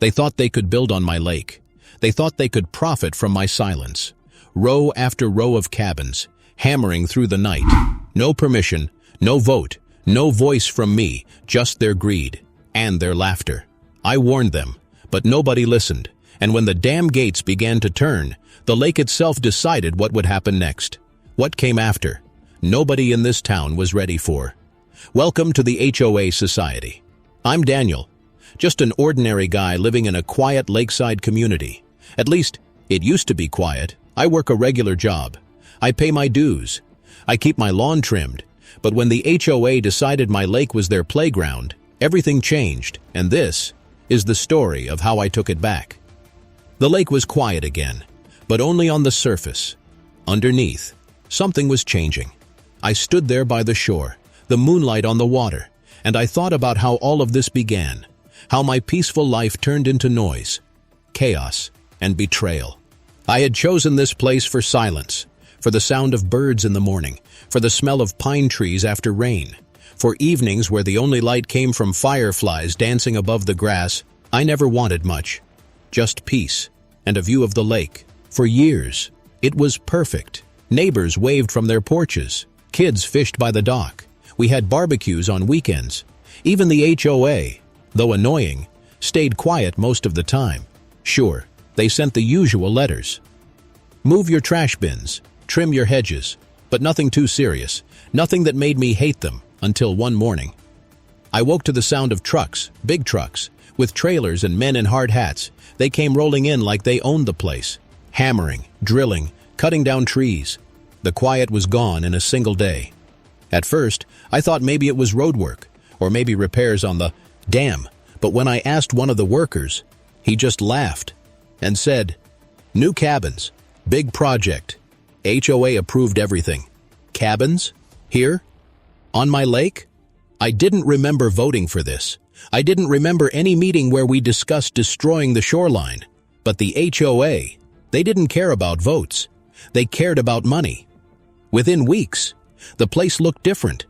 They thought they could build on my lake. They thought they could profit from my silence. Row after row of cabins, hammering through the night. No permission, no vote, no voice from me, just their greed and their laughter. I warned them, but nobody listened, and when the dam gates began to turn, the lake itself decided what would happen next. What came after, nobody in this town was ready for. Welcome to the HOA Society. I'm Daniel, just an ordinary guy living in a quiet lakeside community. At least, it used to be quiet. I work a regular job. I pay my dues. I keep my lawn trimmed. But when the HOA decided my lake was their playground, everything changed, and this is the story of how I took it back. The lake was quiet again, but only on the surface. Underneath, something was changing. I stood there by the shore, the moonlight on the water, and I thought about how all of this began, how my peaceful life turned into noise, chaos, and betrayal. I had chosen this place for silence, for the sound of birds in the morning, for the smell of pine trees after rain, for evenings where the only light came from fireflies dancing above the grass. I never wanted much, just peace and a view of the lake. For years, it was perfect. Neighbors waved from their porches. Kids fished by the dock. We had barbecues on weekends. Even the HOA, though annoying, stayed quiet most of the time. Sure, they sent the usual letters. Move your trash bins, trim your hedges, but nothing too serious, nothing that made me hate them, until one morning. I woke to the sound of trucks, big trucks, with trailers and men in hard hats. They came rolling in like they owned the place, hammering, drilling, cutting down trees. The quiet was gone in a single day. At first, I thought maybe it was road work, or maybe repairs on the dam, but when I asked one of the workers, he just laughed and said, "New cabins, big project. HOA approved everything. Cabins? Here? On my lake?" I didn't remember voting for this. I didn't remember any meeting where we discussed destroying the shoreline. But the HOA, they didn't care about votes. They cared about money. Within weeks, the place looked different.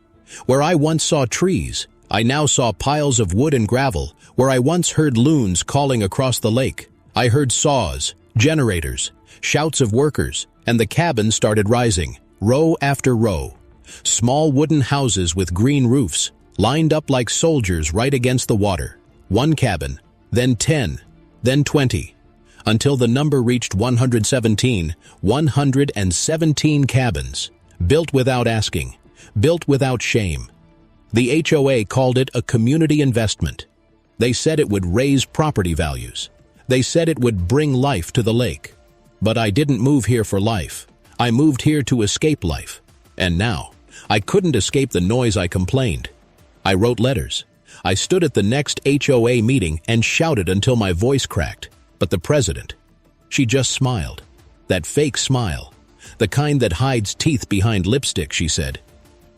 Where I once saw trees, I now saw piles of wood and gravel. Where I once heard loons calling across the lake, I heard saws, generators, shouts of workers, and the cabins started rising, row after row. Small wooden houses with green roofs, lined up like soldiers right against the water. One cabin, then 10, then 20, until the number reached 117. 117 cabins, built without asking, built without shame. The HOA called it a community investment. They said it would raise property values. They said it would bring life to the lake. But I didn't move here for life. I moved here to escape life. And now, I couldn't escape the noise. I complained. I wrote letters. I stood at the next HOA meeting and shouted until my voice cracked. But the president, she just smiled. That fake smile. The kind that hides teeth behind lipstick, she said.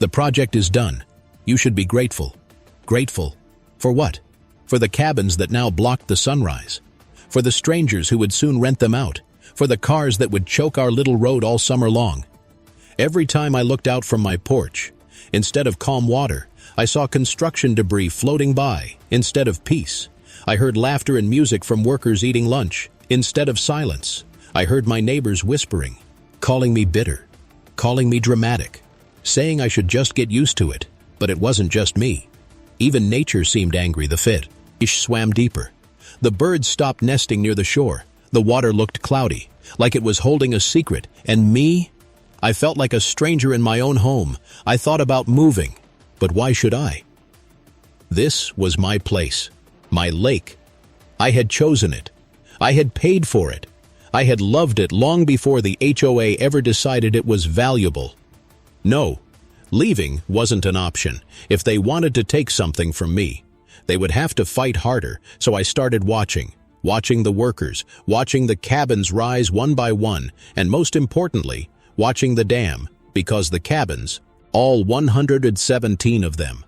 "The project is done. You should be grateful." Grateful? For what? For the cabins that now blocked the sunrise. For the strangers who would soon rent them out. For the cars that would choke our little road all summer long. Every time I looked out from my porch, instead of calm water, I saw construction debris floating by. Instead of peace, I heard laughter and music from workers eating lunch. Instead of silence, I heard my neighbors whispering, calling me bitter, calling me dramatic, saying I should just get used to it. But it wasn't just me. Even nature seemed angry. The fish swam deeper. The birds stopped nesting near the shore. The water looked cloudy, like it was holding a secret. And me? I felt like a stranger in my own home. I thought about moving. But why should I? This was my place, my lake. I had chosen it. I had paid for it. I had loved it long before the HOA ever decided it was valuable. No, leaving wasn't an option. If they wanted to take something from me, they would have to fight harder. So I started watching the workers, watching the cabins rise one by one, and most importantly, watching the dam, because the cabins, all 117 of them,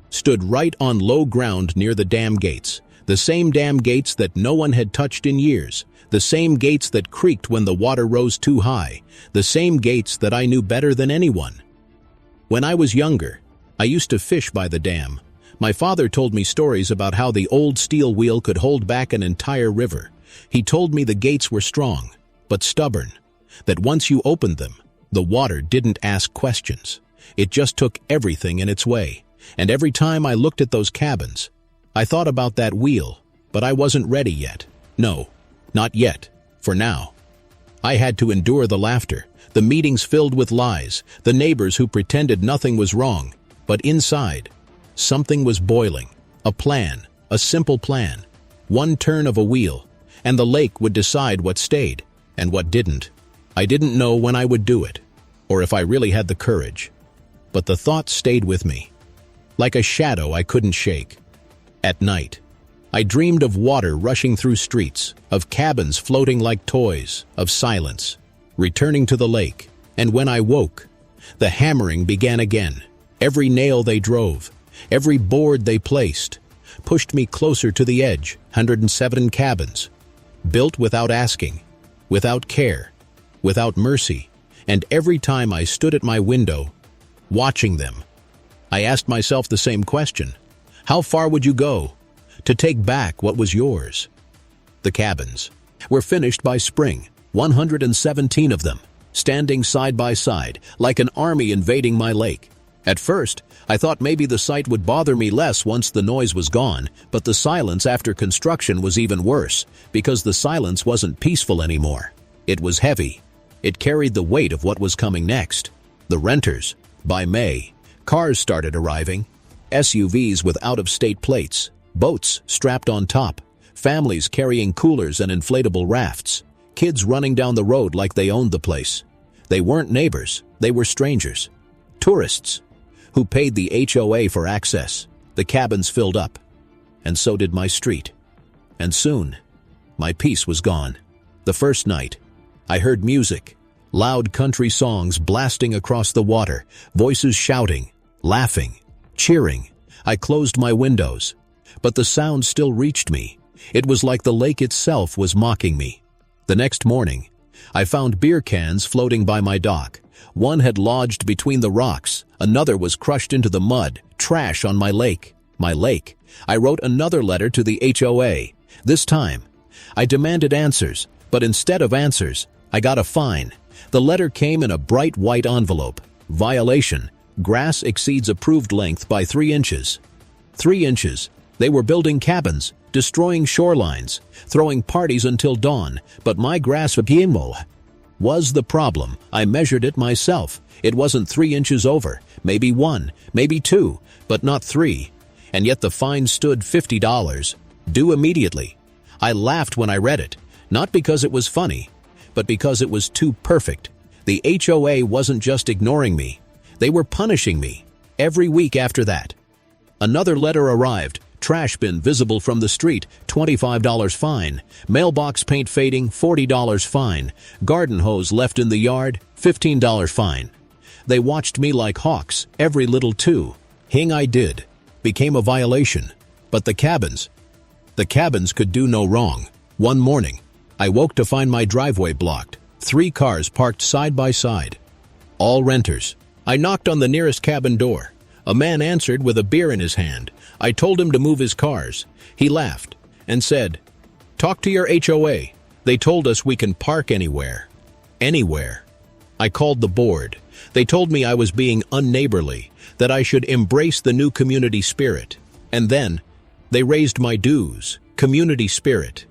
stood right on low ground near the dam gates, the same dam gates that no one had touched in years, the same gates that creaked when the water rose too high, the same gates that I knew better than anyone. When I was younger, I used to fish by the dam, My father told me stories about how the old steel wheel could hold back an entire river. He told me the gates were strong, but stubborn, that once you opened them, the water didn't ask questions. It just took everything in its way. And every time I looked at those cabins, I thought about that wheel, but I wasn't ready yet. No, not yet, for now. I had to endure the laughter, the meetings filled with lies, the neighbors who pretended nothing was wrong. But inside, something was boiling. A plan, a simple plan. One turn of a wheel, and the lake would decide what stayed and what didn't. I didn't know when I would do it, or if I really had the courage. But the thought stayed with me, like a shadow I couldn't shake. At night, I dreamed of water rushing through streets, of cabins floating like toys, of silence, returning to the lake. And when I woke, the hammering began again. Every nail they drove, every board they placed, pushed me closer to the edge. 107 cabins, built without asking, without care, without mercy. And every time I stood at my window, watching them, I asked myself the same question. How far would you go to take back what was yours? The cabins were finished by spring, 117 of them, standing side by side, like an army invading my lake. At first, I thought maybe the sight would bother me less once the noise was gone, but the silence after construction was even worse, because the silence wasn't peaceful anymore. It was heavy. It carried the weight of what was coming next. The renters. By May, cars started arriving. SUVs with out-of-state plates, boats strapped on top, families carrying coolers and inflatable rafts, kids running down the road like they owned the place. They weren't neighbors, they were strangers. Tourists, who paid the HOA for access. The cabins filled up, and so did my street. And soon, my peace was gone. The first night, I heard music, loud country songs blasting across the water, voices shouting, laughing, cheering. I closed my windows, but the sound still reached me. It was like the lake itself was mocking me. The next morning, I found beer cans floating by my dock. One had lodged between the rocks, another was crushed into the mud. Trash on my lake. My lake. I wrote another letter to the HOA. This time, I demanded answers, but instead of answers, I got a fine. The letter came in a bright white envelope. Violation. Grass exceeds approved length by 3 inches. 3 inches. They were building cabins, destroying shorelines, throwing parties until dawn, but my grass was the problem. I measured it myself. It wasn't 3 inches over, maybe 1, maybe 2, but not 3. And yet the fine stood $50, due immediately. I laughed when I read it, not because it was funny, but because it was too perfect. The HOA wasn't just ignoring me, they were punishing me. Every week after that, another letter arrived. Trash bin visible from the street, $25 fine. Mailbox paint fading, $40 fine. Garden hose left in the yard, $15 fine. They watched me like hawks, every little thing I did became a violation. But the cabins could do no wrong. One morning, I woke to find my driveway blocked. 3 cars parked side by side. All renters. I knocked on the nearest cabin door. A man answered with a beer in his hand. I told him to move his cars. He laughed and said, "Talk to your HOA. They told us we can park anywhere." Anywhere. I called the board. They told me I was being unneighborly, that I should embrace the new community spirit. And then, they raised my dues. Community spirit.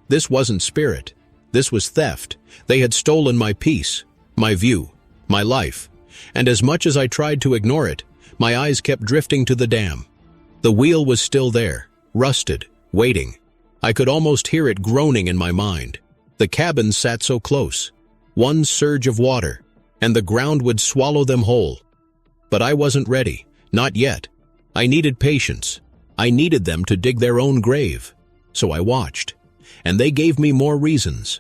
This wasn't spirit. This was theft. They had stolen my peace, my view, my life. And as much as I tried to ignore it, my eyes kept drifting to the dam. The wheel was still there, rusted, waiting. I could almost hear it groaning in my mind. The cabins sat so close. One surge of water, and the ground would swallow them whole. But I wasn't ready, not yet. I needed patience. I needed them to dig their own grave. So I watched, and they gave me more reasons.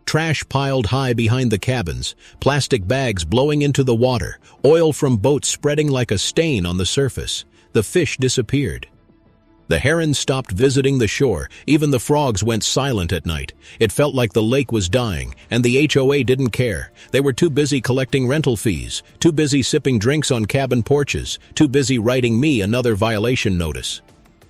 Trash piled high behind the cabins, plastic bags blowing into the water, oil from boats spreading like a stain on the surface. The fish disappeared. The herons stopped visiting the shore, even the frogs went silent at night. It felt like the lake was dying, and the HOA didn't care. They were too busy collecting rental fees, too busy sipping drinks on cabin porches, too busy writing me another violation notice.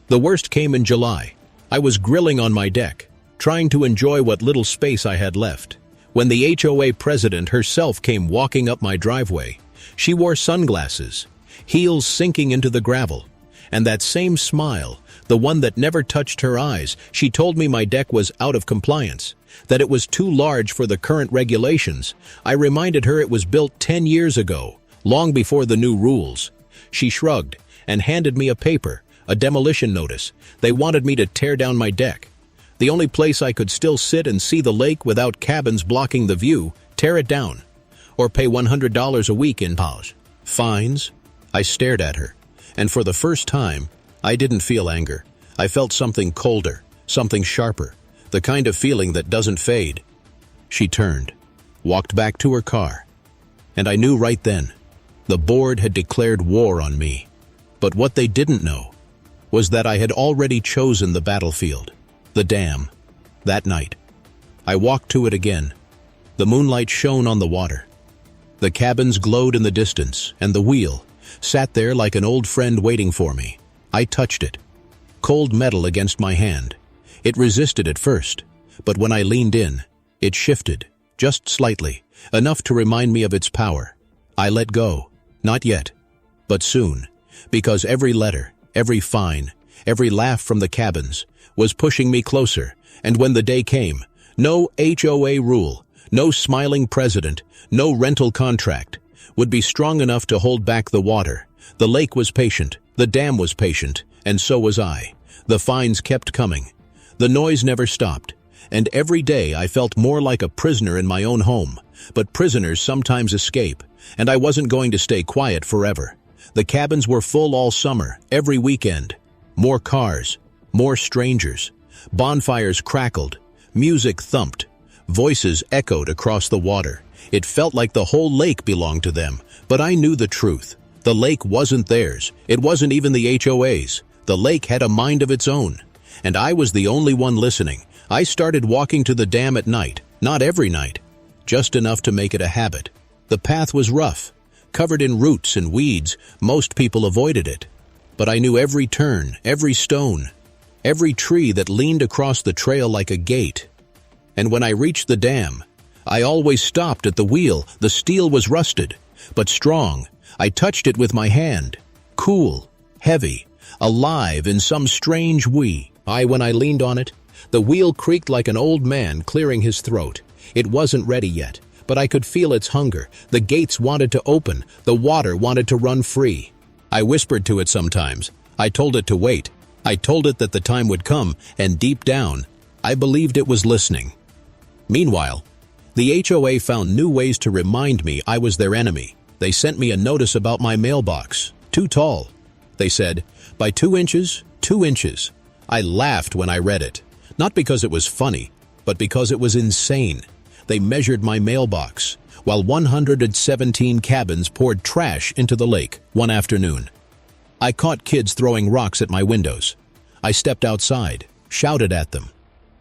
The worst came in July. I was grilling on my deck, trying to enjoy what little space I had left, when the HOA president herself came walking up my driveway. She wore sunglasses, heels sinking into the gravel, and that same smile, the one that never touched her eyes. She told me my deck was out of compliance, that it was too large for the current regulations. I reminded her it was built 10 years ago, long before the new rules. She shrugged and handed me a paper, a demolition notice. They wanted me to tear down my deck. The only place I could still sit and see the lake without cabins blocking the view, tear it down, or pay $100 a week in fines. I stared at her, and for the first time, I didn't feel anger. I felt something colder, something sharper, the kind of feeling that doesn't fade. She turned, walked back to her car, and I knew right then, the board had declared war on me. But what they didn't know was that I had already chosen the battlefield, the dam, that night. I walked to it again. The moonlight shone on the water. The cabins glowed in the distance, and the wheel sat there like an old friend waiting for me. I touched it. Cold metal against my hand. It resisted at first, but when I leaned in, it shifted, just slightly, enough to remind me of its power. I let go. Not yet, but soon, because every letter, every fine, every laugh from the cabins was pushing me closer, and when the day came, no HOA rule, no smiling president, no rental contract would be strong enough to hold back the water. The lake was patient, the dam was patient, and so was I. The fines kept coming. The noise never stopped, and every day I felt more like a prisoner in my own home. But prisoners sometimes escape, and I wasn't going to stay quiet forever. The cabins were full all summer, every weekend. More cars, more strangers. Bonfires crackled, music thumped, voices echoed across the water. It felt like the whole lake belonged to them, but I knew the truth. The lake wasn't theirs. It wasn't even the HOA's. The lake had a mind of its own, and I was the only one listening. I started walking to the dam at night, not every night, just enough to make it a habit. The path was rough, covered in roots and weeds. Most people avoided it, but I knew every turn, every stone, every tree that leaned across the trail like a gate. And when I reached the dam, I always stopped at the wheel. The steel was rusted, but strong. I touched it with my hand, cool, heavy, alive in some strange way. When I leaned on it, the wheel creaked like an old man clearing his throat. It wasn't ready yet, but I could feel its hunger. The gates wanted to open, the water wanted to run free. I whispered to it sometimes. I told it to wait. I told it that the time would come, and deep down, I believed it was listening. Meanwhile, the HOA found new ways to remind me I was their enemy. They sent me a notice about my mailbox. Too tall, they said, by 2 inches, 2 inches. I laughed when I read it, not because it was funny, but because it was insane. They measured my mailbox, while 117 cabins poured trash into the lake one afternoon. I caught kids throwing rocks at my windows. I stepped outside, shouted at them,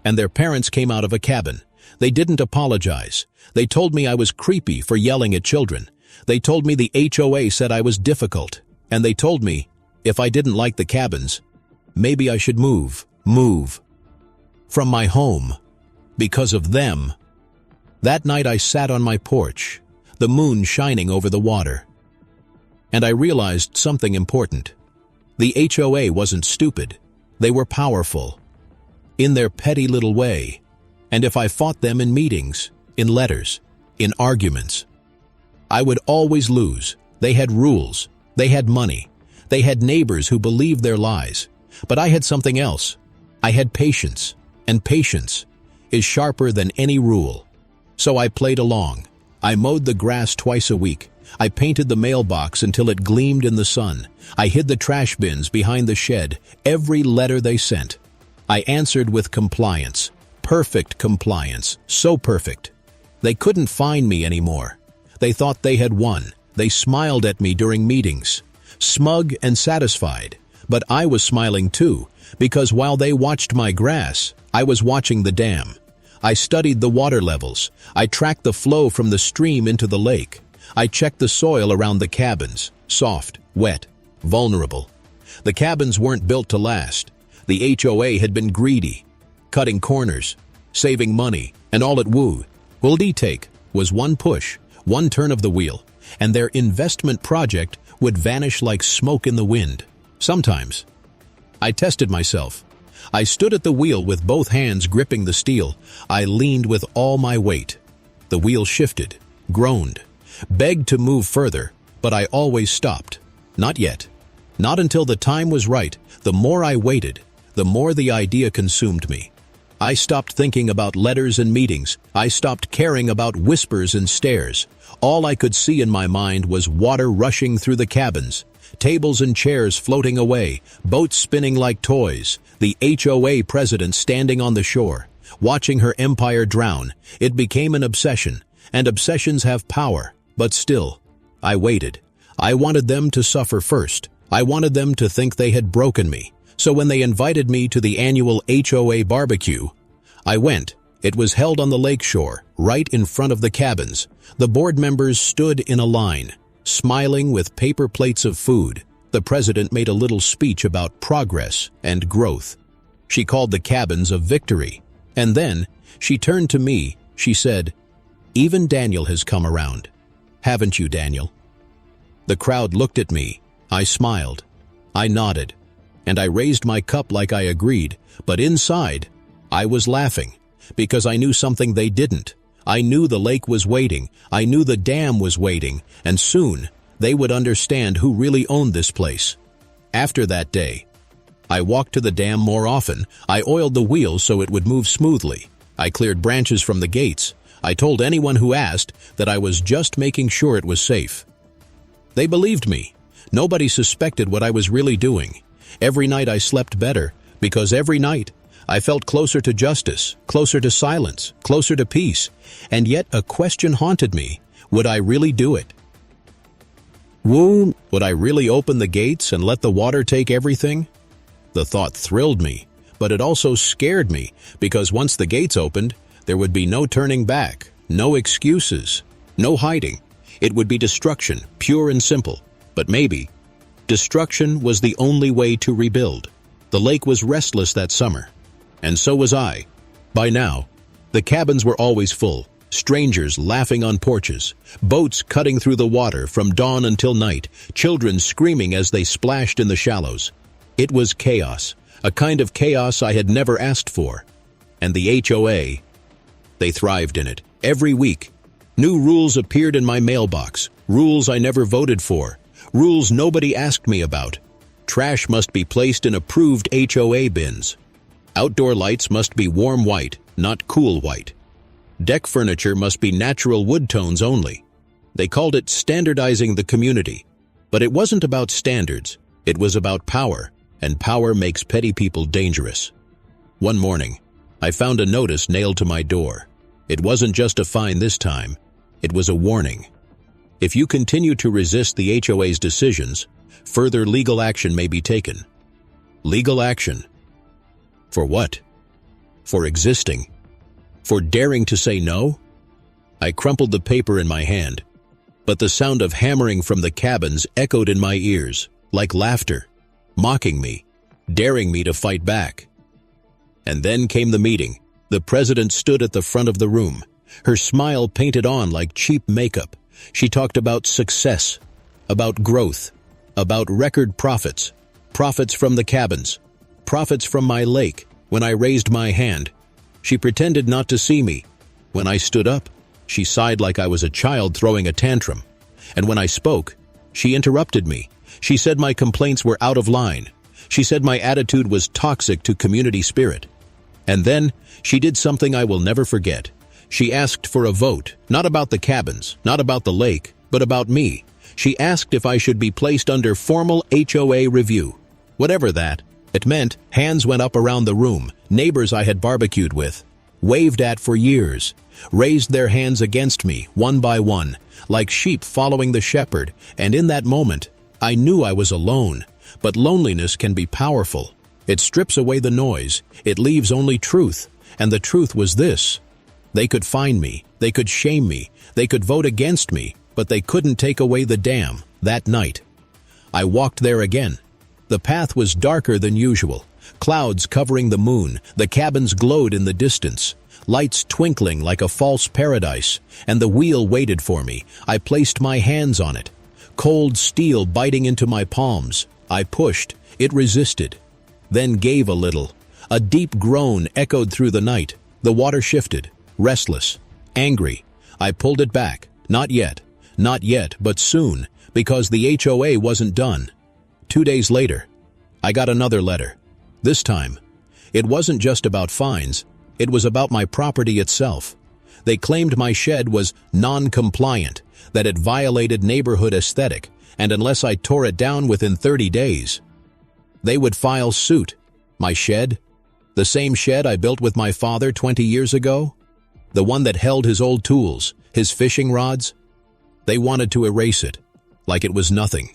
and their parents came out of a cabin. They didn't apologize. They told me I was creepy for yelling at children. They told me the HOA said I was difficult, and they told me, if I didn't like the cabins, maybe I should move from my home, because of them. That night I sat on my porch, the moon shining over the water, and I realized something important. The HOA wasn't stupid. They were powerful, in their petty little way, and if I fought them in meetings, in letters, in arguments, I would always lose. They had rules. They had money. They had neighbors who believed their lies. But I had something else. I had patience, and patience is sharper than any rule. So I played along. I mowed the grass twice a week. I painted the mailbox until it gleamed in the sun. I hid the trash bins behind the shed. Every letter they sent, I answered with compliance. Perfect compliance. So perfect. They couldn't find me anymore. They thought they had won. They smiled at me during meetings, smug and satisfied, But I was smiling too, because while they watched my grass, I was watching the dam. I studied the water levels. I tracked the flow from the stream into the lake. I checked the soil around the cabins, soft, wet, vulnerable. The cabins weren't built to last. The HOA had been greedy, cutting corners, saving money, and all it would take was one push, one turn of the wheel, and their investment project would vanish like smoke in the wind. Sometimes. I tested myself. I stood at the wheel with both hands gripping the steel. I leaned with all my weight. The wheel shifted, groaned, begged to move further, but I always stopped. Not yet. Not until the time was right. The more I waited, the more the idea consumed me. I stopped thinking about letters and meetings. I stopped caring about whispers and stares. All I could see in my mind was water rushing through the cabins, tables and chairs floating away, boats spinning like toys, the HOA president standing on the shore, watching her empire drown. It became an obsession, and obsessions have power. But still, I waited. I wanted them to suffer first. I wanted them to think they had broken me. So when they invited me to the annual HOA barbecue, I went. It was held on the lakeshore, right in front of the cabins. The board members stood in a line, smiling with paper plates of food. The president made a little speech about progress and growth. She called the cabins a victory. And then, she turned to me. She said, "Even Daniel has come around. Haven't you, Daniel?" The crowd looked at me. I smiled. I nodded. And I raised my cup like I agreed. But inside, I was laughing. Because I knew something they didn't. I knew the lake was waiting. I knew the dam was waiting. And soon, they would understand who really owned this place. After that day, I walked to the dam more often. I oiled the wheel so it would move smoothly. I cleared branches from the gates. I told anyone who asked that I was just making sure it was safe. They believed me. Nobody suspected what I was really doing. Every night I slept better, because every night I felt closer to justice, closer to silence, closer to peace. And yet a question haunted me. Would I really do it? Would I really open the gates and let the water take everything? The thought thrilled me, but it also scared me, because once the gates opened, there would be no turning back, no excuses, no hiding. It would be destruction, pure and simple. But maybe destruction was the only way to rebuild. The lake was restless that summer, and so was I. By now, the cabins were always full, strangers laughing on porches, boats cutting through the water from dawn until night, children screaming as they splashed in the shallows. It was chaos, a kind of chaos I had never asked for. And the HOA, they thrived in it. Every week, new rules appeared in my mailbox, rules I never voted for, rules nobody asked me about. Trash must be placed in approved HOA bins. Outdoor lights must be warm white, not cool white. Deck furniture must be natural wood tones only. They called it standardizing the community. But it wasn't about standards. It was about power, and power makes petty people dangerous. One morning, I found a notice nailed to my door. It wasn't just a fine this time. It was a warning. If you continue to resist the HOA's decisions, further legal action may be taken. Legal action. For what? For existing? For daring to say no? I crumpled the paper in my hand, but the sound of hammering from the cabins echoed in my ears, like laughter, mocking me, daring me to fight back. And then came the meeting. The president stood at the front of the room, her smile painted on like cheap makeup. She talked about success, about growth, about record profits, profits from the cabins, profits from my lake. When I raised my hand, she pretended not to see me. When I stood up, she sighed like I was a child throwing a tantrum. And when I spoke, she interrupted me. She said my complaints were out of line. She said my attitude was toxic to community spirit. And then, she did something I will never forget. She asked for a vote, not about the cabins, not about the lake, but about me. She asked if I should be placed under formal HOA review. Whatever that, it meant hands went up around the room. Neighbors I had barbecued with, waved at for years, raised their hands against me, one by one, like sheep following the shepherd. And in that moment, I knew I was alone. But loneliness can be powerful. It strips away the noise, it leaves only truth, and the truth was this. They could find me, they could shame me, they could vote against me, but they couldn't take away the dam, that night. I walked there again. The path was darker than usual, clouds covering the moon, the cabins glowed in the distance, lights twinkling like a false paradise, and the wheel waited for me. I placed my hands on it. Cold steel biting into my palms. I pushed, it resisted, then gave a little. A deep groan echoed through the night. The water shifted, restless, angry. I pulled it back. Not yet, but soon, because the HOA wasn't done. 2 days later, I got another letter. This time, it wasn't just about fines, it was about my property itself. They claimed my shed was non-compliant, that it violated neighborhood aesthetic, and unless I tore it down within 30 days, they would file suit. My shed? The same shed I built with my father 20 years ago? The one that held his old tools, his fishing rods? They wanted to erase it, like it was nothing.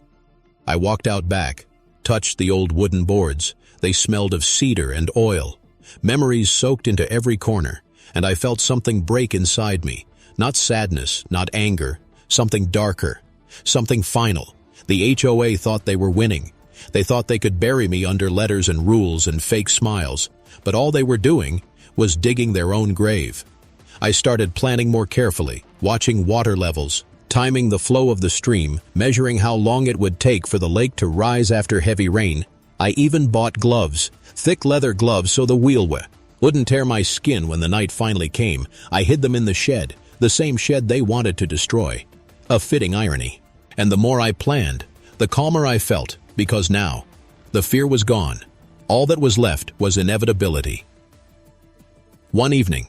I walked out back, touched the old wooden boards. They smelled of cedar and oil. Memories soaked into every corner, and I felt something break inside me. Not sadness, not anger, something darker, something final. The HOA thought they were winning. They thought they could bury me under letters and rules and fake smiles, but all they were doing was digging their own grave. I started planning more carefully, watching water levels, timing the flow of the stream, measuring how long it would take for the lake to rise after heavy rain. I even bought gloves, thick leather gloves so the wheel wouldn't tear my skin when the night finally came. I hid them in the shed, the same shed they wanted to destroy. A fitting irony. And the more I planned, the calmer I felt, because now, the fear was gone. All that was left was inevitability. One evening,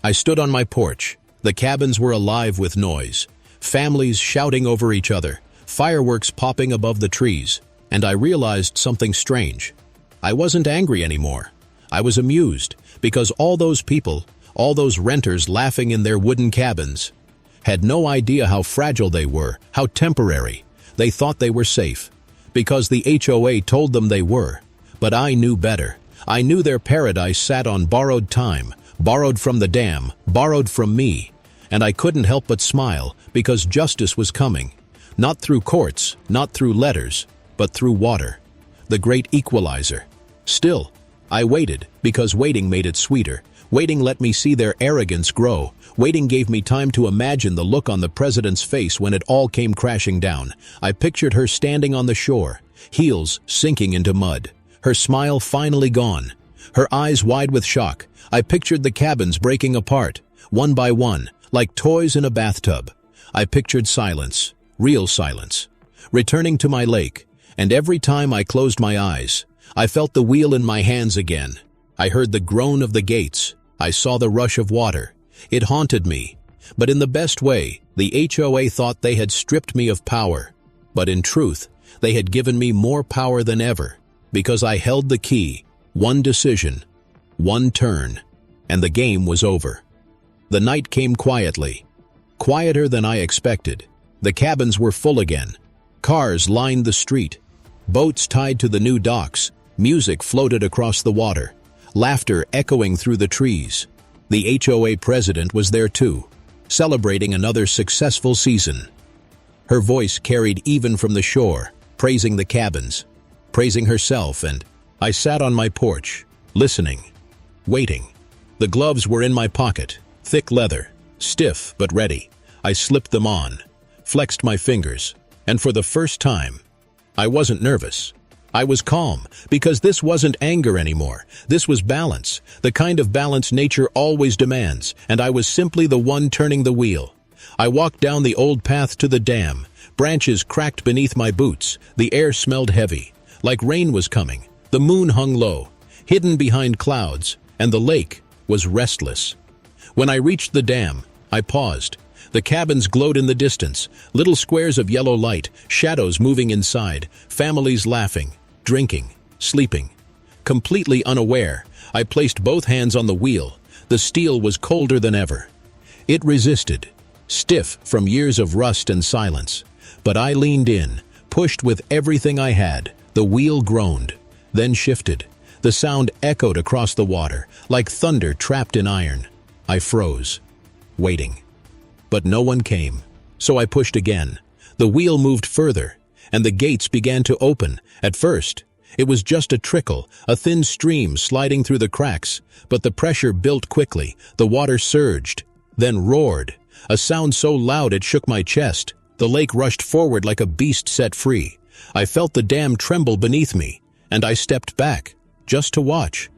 I stood on my porch. The cabins were alive with noise. Families shouting over each other, fireworks popping above the trees, and I realized something strange. I wasn't angry anymore. I was amused, because all those people, all those renters laughing in their wooden cabins, had no idea how fragile they were, how temporary. They thought they were safe, because the HOA told them they were. But I knew better. I knew their paradise sat on borrowed time, borrowed from the dam, borrowed from me. And I couldn't help but smile, because justice was coming. Not through courts, not through letters, but through water. The great equalizer. Still, I waited, because waiting made it sweeter. Waiting let me see their arrogance grow. Waiting gave me time to imagine the look on the president's face when it all came crashing down. I pictured her standing on the shore, heels sinking into mud, her smile finally gone, her eyes wide with shock. I pictured the cabins breaking apart, one by one, like toys in a bathtub. I pictured silence, real silence, returning to my lake, and every time I closed my eyes, I felt the wheel in my hands again. I heard the groan of the gates. I saw the rush of water. It haunted me, but in the best way. The HOA thought they had stripped me of power, but in truth, they had given me more power than ever, because I held the key, one decision, one turn, and the game was over. The night came quietly, quieter than I expected. The cabins were full again. Cars lined the street, boats tied to the new docks, music floated across the water, laughter echoing through the trees. The HOA president was there too, celebrating another successful season. Her voice carried even from the shore, praising the cabins, praising herself, and I sat on my porch, listening, waiting. The gloves were in my pocket, thick leather, stiff but ready. I slipped them on, flexed my fingers, and for the first time, I wasn't nervous. I was calm, because this wasn't anger anymore. This was balance, the kind of balance nature always demands, and I was simply the one turning the wheel. I walked down the old path to the dam. Branches cracked beneath my boots. The air smelled heavy, like rain was coming. The moon hung low, hidden behind clouds, and the lake was restless. When I reached the dam, I paused. The cabins glowed in the distance, little squares of yellow light, shadows moving inside, families laughing, drinking, sleeping. Completely unaware, I placed both hands on the wheel. The steel was colder than ever. It resisted, stiff from years of rust and silence. But I leaned in, pushed with everything I had. The wheel groaned, then shifted. The sound echoed across the water, like thunder trapped in iron. I froze, waiting. But no one came, so I pushed again. The wheel moved further, and the gates began to open. At first, it was just a trickle, a thin stream sliding through the cracks, but the pressure built quickly. The water surged, then roared, a sound so loud it shook my chest. The lake rushed forward like a beast set free. I felt the dam tremble beneath me, and I stepped back, just to watch.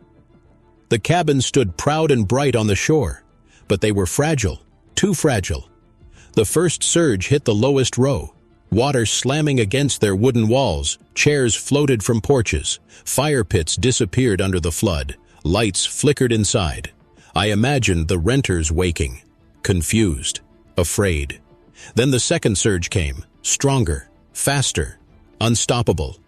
The cabins stood proud and bright on the shore, but they were fragile, too fragile. The first surge hit the lowest row, water slamming against their wooden walls, chairs floated from porches, fire pits disappeared under the flood, lights flickered inside. I imagined the renters waking, confused, afraid. Then the second surge came, stronger, faster, unstoppable.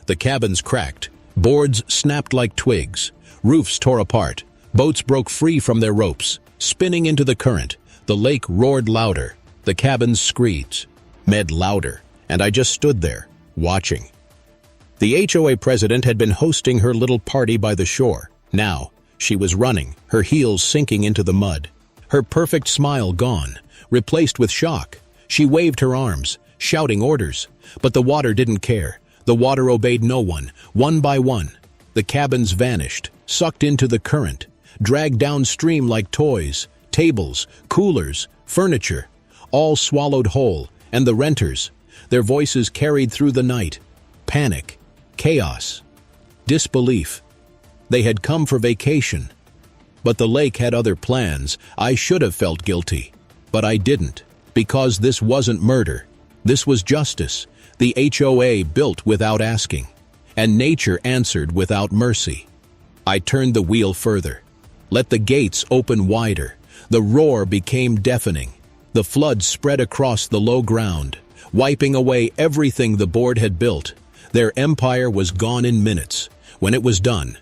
The cabins cracked, boards snapped like twigs, roofs tore apart, boats broke free from their ropes, spinning into the current. The lake roared louder, the cabins screeched, louder, and I just stood there, watching. The HOA president had been hosting her little party by the shore. Now, she was running, her heels sinking into the mud. Her perfect smile gone, replaced with shock. She waved her arms, shouting orders, but the water didn't care. The water obeyed no one. One by one, the cabins vanished, sucked into the current, dragged downstream like toys, tables, coolers, furniture, all swallowed whole, and the renters, their voices carried through the night. Panic, chaos, disbelief. They had come for vacation. But the lake had other plans. I should have felt guilty, but I didn't, because this wasn't murder. This was justice. The HOA built without asking, and nature answered without mercy. I turned the wheel further, let the gates open wider. The roar became deafening. The flood spread across the low ground, wiping away everything the board had built. Their empire was gone in minutes. When it was done,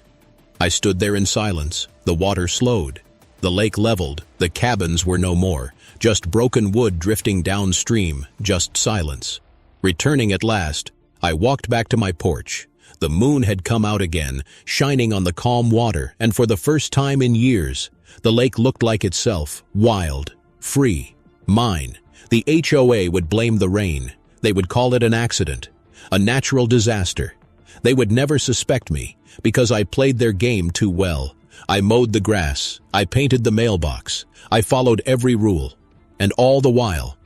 I stood there in silence. The water slowed. The lake leveled. The cabins were no more. Just broken wood drifting downstream. Just silence. Returning at last, I walked back to my porch. The moon had come out again, shining on the calm water, and for the first time in years, the lake looked like itself, wild, free, mine. The HOA would blame the rain. They would call it an accident, a natural disaster. They would never suspect me, because I played their game too well. I mowed the grass. I painted the mailbox. I followed every rule. And all the while,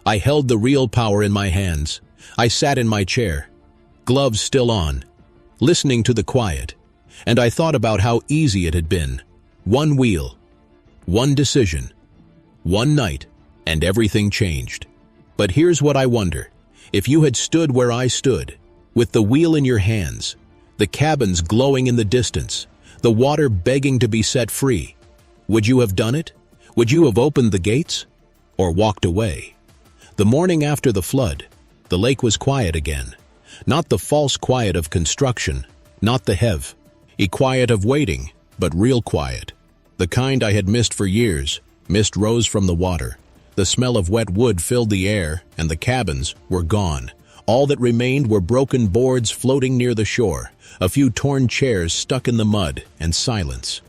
I held the real power in my hands. I sat in my chair, gloves still on, listening to the quiet, and I thought about how easy it had been. One wheel, one decision, one night, and everything changed. But here's what I wonder. If you had stood where I stood, with the wheel in your hands, the cabins glowing in the distance, the water begging to be set free, would you have done it? Would you have opened the gates? Or walked away? The morning after the flood, the lake was quiet again. Not the false quiet of construction, not the quiet of waiting, but real quiet. The kind I had missed for years. Mist rose from the water. The smell of wet wood filled the air, and the cabins were gone. All that remained were broken boards floating near the shore, a few torn chairs stuck in the mud, and silence.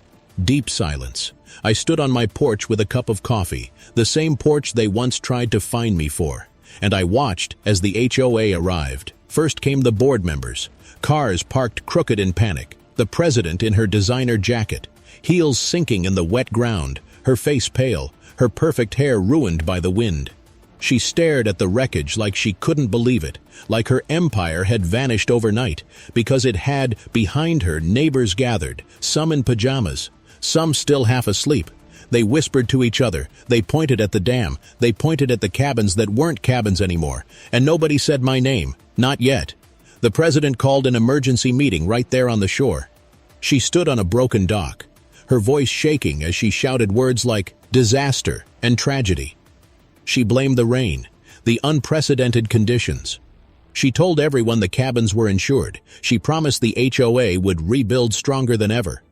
Deep silence. I stood on my porch with a cup of coffee, the same porch they once tried to find me for, and I watched as the HOA arrived. First came the board members, cars parked crooked in panic, the president in her designer jacket, heels sinking in the wet ground, her face pale, her perfect hair ruined by the wind. She stared at the wreckage like she couldn't believe it, like her empire had vanished overnight, because it had, behind her, neighbors gathered, some in pajamas, some still half asleep. They whispered to each other. They pointed at the dam. They pointed at the cabins that weren't cabins anymore. And nobody said my name. Not yet. The president called an emergency meeting right there on the shore. She stood on a broken dock, her voice shaking as she shouted words like disaster and tragedy. She blamed the rain, the unprecedented conditions. She told everyone the cabins were insured. She promised the HOA would rebuild stronger than ever.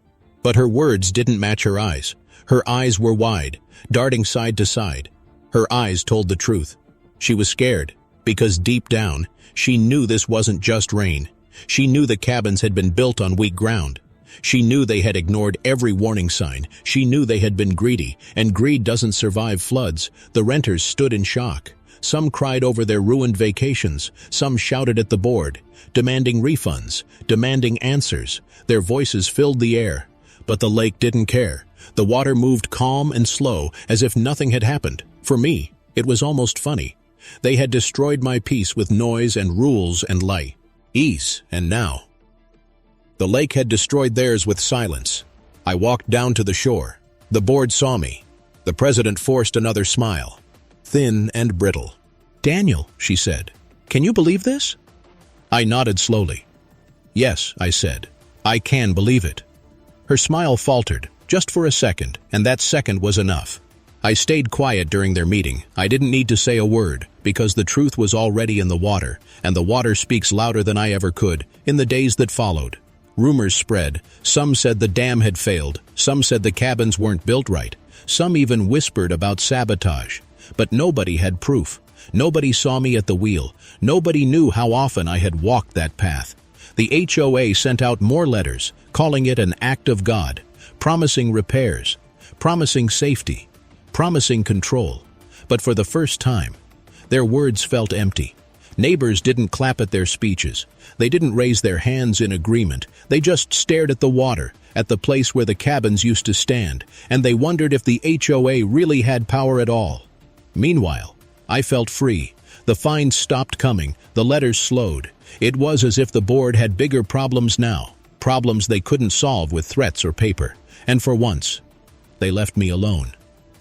But her words didn't match her eyes. Her eyes were wide, darting side to side. Her eyes told the truth. She was scared, because deep down, she knew this wasn't just rain. She knew the cabins had been built on weak ground. She knew they had ignored every warning sign. She knew they had been greedy, and greed doesn't survive floods. The renters stood in shock. Some cried over their ruined vacations. Some shouted at the board, demanding refunds, demanding answers. Their voices filled the air. But the lake didn't care. The water moved calm and slow, as if nothing had happened. For me, it was almost funny. They had destroyed my peace with noise and rules and ease, and now the lake had destroyed theirs with silence. I walked down to the shore. The board saw me. The president forced another smile, thin and brittle. "Daniel," she said, "can you believe this?" I nodded slowly. "Yes," I said, "I can believe it." Her smile faltered, just for a second, and that second was enough. I stayed quiet during their meeting. I didn't need to say a word, because the truth was already in the water, and the water speaks louder than I ever could. In the days that followed, rumors spread. Some said the dam had failed. Some said the cabins weren't built right. Some even whispered about sabotage. But nobody had proof. Nobody saw me at the wheel. Nobody knew how often I had walked that path. The HOA sent out more letters, calling it an act of God, promising repairs, promising safety, promising control. But for the first time, their words felt empty. Neighbors didn't clap at their speeches. They didn't raise their hands in agreement. They just stared at the water, at the place where the cabins used to stand, and they wondered if the HOA really had power at all. Meanwhile, I felt free. The fines stopped coming. The letters slowed. It was as if the board had bigger problems now, problems they couldn't solve with threats or paper. And for once, they left me alone.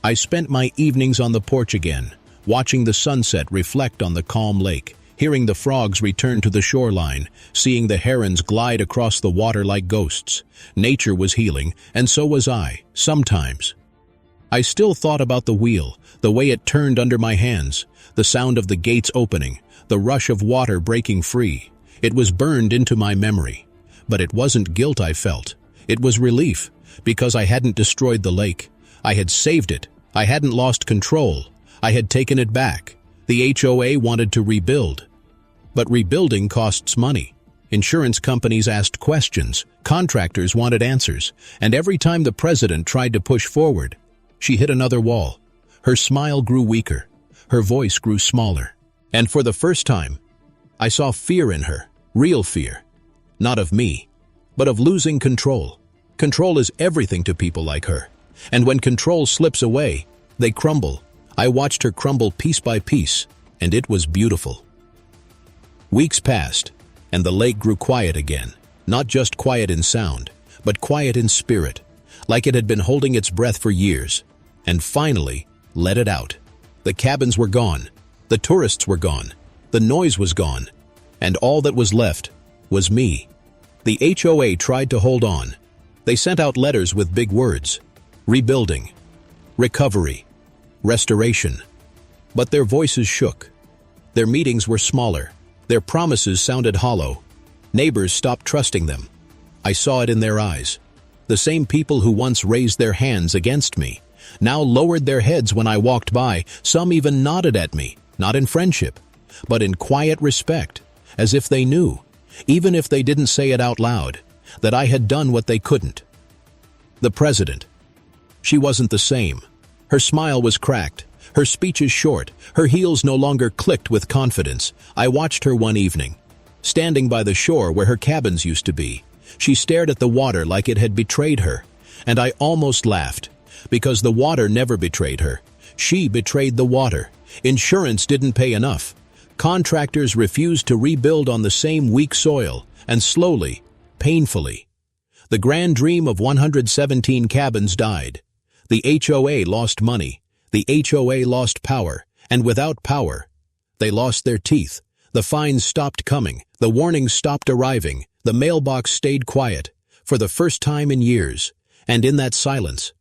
I spent my evenings on the porch again, watching the sunset reflect on the calm lake, hearing the frogs return to the shoreline, seeing the herons glide across the water like ghosts. Nature was healing, and so was I, sometimes. I still thought about the wheel, the way it turned under my hands, the sound of the gates opening, the rush of water breaking free. It was burned into my memory. But it wasn't guilt I felt. It was relief, because I hadn't destroyed the lake. I had saved it. I hadn't lost control. I had taken it back. The HOA wanted to rebuild. But rebuilding costs money. Insurance companies asked questions. Contractors wanted answers. And every time the president tried to push forward, she hit another wall. Her smile grew weaker. Her voice grew smaller. And for the first time, I saw fear in her. Real fear. Not of me, but of losing control. Control is everything to people like her. And when control slips away, they crumble. I watched her crumble piece by piece, and it was beautiful. Weeks passed, and the lake grew quiet again. Not just quiet in sound, but quiet in spirit, like it had been holding its breath for years, and finally let it out. The cabins were gone. The tourists were gone. The noise was gone. And all that was left was me. The HOA tried to hold on. They sent out letters with big words. Rebuilding, recovery, restoration. But their voices shook. Their meetings were smaller. Their promises sounded hollow. Neighbors stopped trusting them. I saw it in their eyes. The same people who once raised their hands against me now lowered their heads when I walked by. Some even nodded at me, not in friendship, but in quiet respect, as if they knew, even if they didn't say it out loud, that I had done what they couldn't. The president. She wasn't the same. Her smile was cracked, her speeches short, her heels no longer clicked with confidence. I watched her one evening, standing by the shore where her cabins used to be. She stared at the water like it had betrayed her, and I almost laughed, because the water never betrayed her. She betrayed the water. Insurance didn't pay enough. Contractors refused to rebuild on the same weak soil, and slowly, painfully, the grand dream of 117 cabins died. The HOA lost money. The HOA lost power. And without power, they lost their teeth. The fines stopped coming. The warnings stopped arriving. The mailbox stayed quiet, for the first time in years. And in that silence,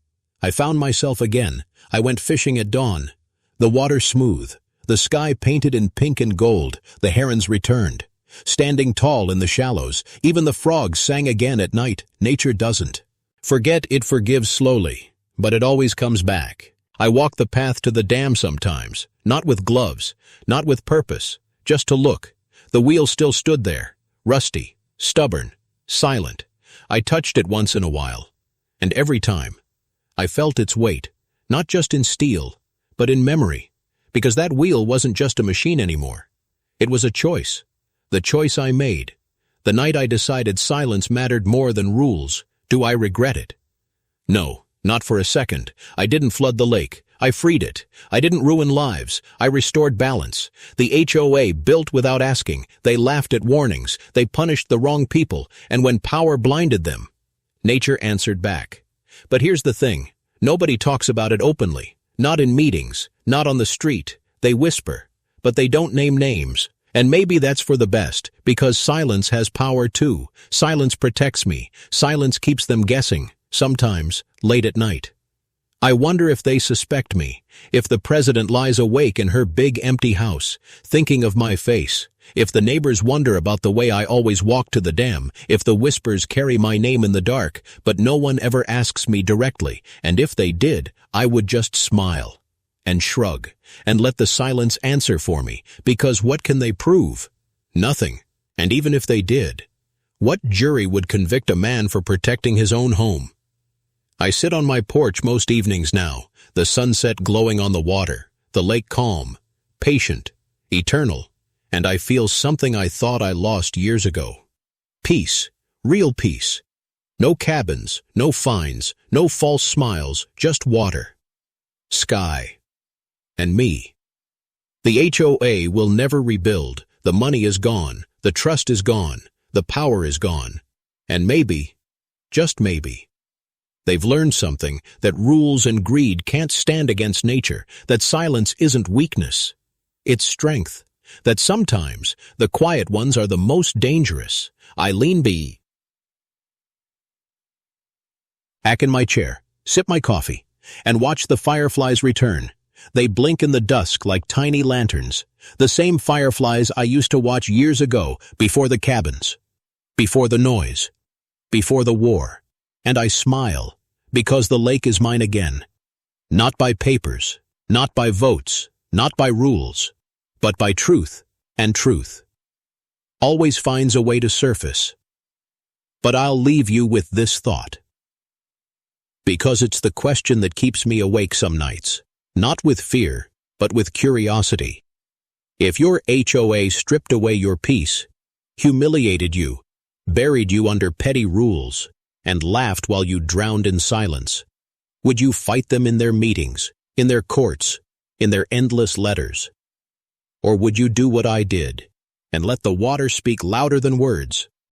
I found myself again. I went fishing at dawn. The water smooth. The sky painted in pink and gold. The herons returned, standing tall in the shallows. Even the frogs sang again at night. Nature doesn't forget, it forgives slowly, but it always comes back. I walk the path to the dam sometimes, not with gloves, not with purpose, just to look. The wheel still stood there, rusty, stubborn, silent. I touched it once in a while, and every time, I felt its weight, not just in steel, but in memory, because that wheel wasn't just a machine anymore. It was a choice, the choice I made. The night I decided silence mattered more than rules. Do I regret it? No, not for a second. I didn't flood the lake. I freed it. I didn't ruin lives. I restored balance. The HOA built without asking. They laughed at warnings. They punished the wrong people. And when power blinded them, nature answered back. But here's the thing. Nobody talks about it openly. Not in meetings. Not on the street. They whisper. But they don't name names. And maybe that's for the best, because silence has power too. Silence protects me. Silence keeps them guessing, sometimes late at night. I wonder if they suspect me, if the president lies awake in her big empty house, thinking of my face, if the neighbors wonder about the way I always walk to the dam, if the whispers carry my name in the dark, but no one ever asks me directly, and if they did, I would just smile and shrug and let the silence answer for me, because what can they prove? Nothing. And even if they did, what jury would convict a man for protecting his own home? I sit on my porch most evenings now, the sunset glowing on the water, the lake calm, patient, eternal, and I feel something I thought I lost years ago. Peace, real peace. No cabins, no fines, no false smiles, just water, sky, and me. The HOA will never rebuild. The money is gone, the trust is gone, the power is gone, and maybe, just maybe, they've learned something, that rules and greed can't stand against nature, that silence isn't weakness, it's strength, that sometimes the quiet ones are the most dangerous. Eileen B. Back in my chair, sip my coffee, and watch the fireflies return. They blink in the dusk like tiny lanterns, the same fireflies I used to watch years ago, before the cabins, before the noise, before the war. And I smile, because the lake is mine again. Not by papers, not by votes, not by rules, but by truth, and truth always finds a way to surface. But I'll leave you with this thought, because it's the question that keeps me awake some nights, not with fear, but with curiosity. If your HOA stripped away your peace, humiliated you, buried you under petty rules, and laughed while you drowned in silence, would you fight them in their meetings, in their courts, in their endless letters? Or would you do what I did, and let the water speak louder than words?